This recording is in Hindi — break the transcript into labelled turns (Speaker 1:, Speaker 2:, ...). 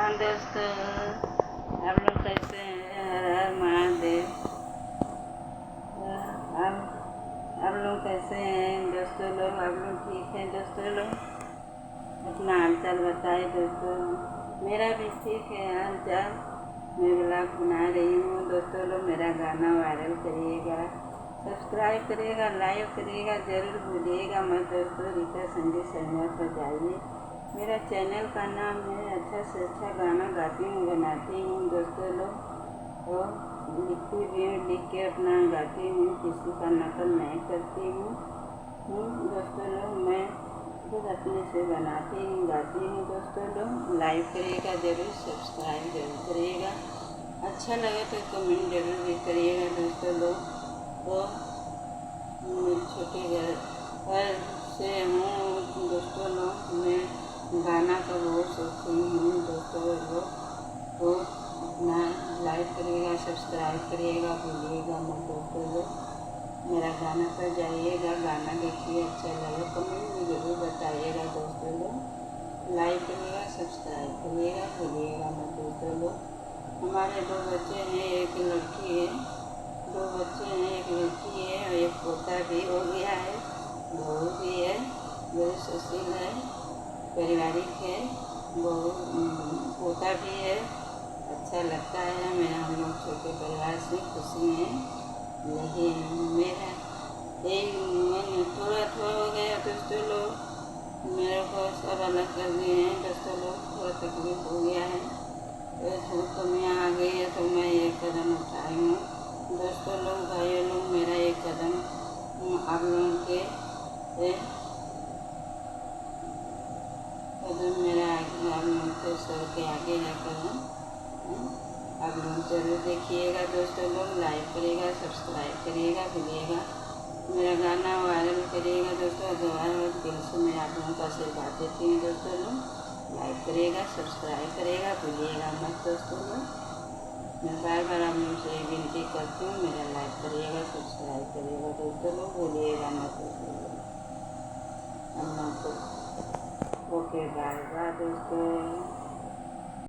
Speaker 1: हाँ दोस्तों, आप लोग कैसे हैं? हर हर महादेव। आप लोग कैसे हैं दोस्तों लोग? आप लोग ठीक हैं दोस्तों लोग? अपना हालचाल बताए दोस्तों। मेरा भी ठीक है हालचाल। मैं ब्लॉग बना रही हूँ दोस्तों लोग। मेरा गाना वायरल करिएगा, सब्सक्राइब करिएगा, लाइक करिएगा, ज़रूर भूलिएगा मत दोस्तों। रीता संगीत शर्मा पर जाइए। मेरा चैनल का नाम है अच्छा से अच्छा गाना गाती हूँ, बनाती हूँ दोस्तों लोग। और लिखती भी हूँ, लिख के अपना गाती हूँ, किसी का नकल नहीं करती हूँ दोस्तों लोग। मैं खुद अपने से बनाती हूँ, गाती हूँ दोस्तों लोग। लाइक करिएगा ज़रूर, सब्सक्राइब जरूर करिएगा। अच्छा लगे तो कमेंट जरूर भी करिएगा दोस्तों लोग। तो छोटे घर से हूँ दोस्तों लोग। मैं गाना का बहुत शौकीन हूँ दोस्तों लोग। तो अपना लाइक करिएगा, सब्सक्राइब करिएगा, भूलिएगा मत दोस्तों लोग। मेरा गाना पर जाइएगा, गाना देखिए, अच्छा लगे कमेंट में ज़रूर बताइएगा दोस्तों लोग। लाइक करिएगा, सब्सक्राइब करिएगा, भूलिएगा मत दोस्तों लोग। हमारे 2 बच्चे हैं, एक लड़की है। 2 बच्चे हैं, एक लड़की है और एक पोता भी हो गया है, बहू भी है, बहुत सुशील है, पारिवारिक है, बहू पोता भी है। अच्छा लगता है हमें, हम लोग छोटे परिवार से खुशी हैं। लेकिन मेरा एक मन थोड़ा हो गया दोस्तों लोग। मेरे को सब अलग कर दिए हैं दोस्तों लोग। थोड़ा तकलीफ हो गया है, तो कमियाँ आ गई है, तो मैं ये कदम उठाई हूँ दोस्तों लोग। भाइयों लोग, मेरा एक कदम आप लोगों के कदम मेरा आप लोगों के सर के आगे है कदम। आप लोग जरूर देखिएगा दोस्तों लोग। लाइक करिएगा, सब्सक्राइब करिएगा, भूलिएगा मेरा गाना वायरल करिएगा दोस्तों। दोबारा दिल से मैं आप लोगों का आशीर्वाद देती हूँ दोस्तों लोग। लाइक करिएगा, सब्सक्राइब करिएगा, भूलिएगा मत दोस्तों लोग। मैं बार बार आप लोगों से विनती करती हूँ, मेरा लाइक करिएगा, सब्सक्राइब करिएगा दोस्तों लोग, भूलिएगा मत दोस्तों लोग। हम लोग को ओके, बाय बाय दोस्तों।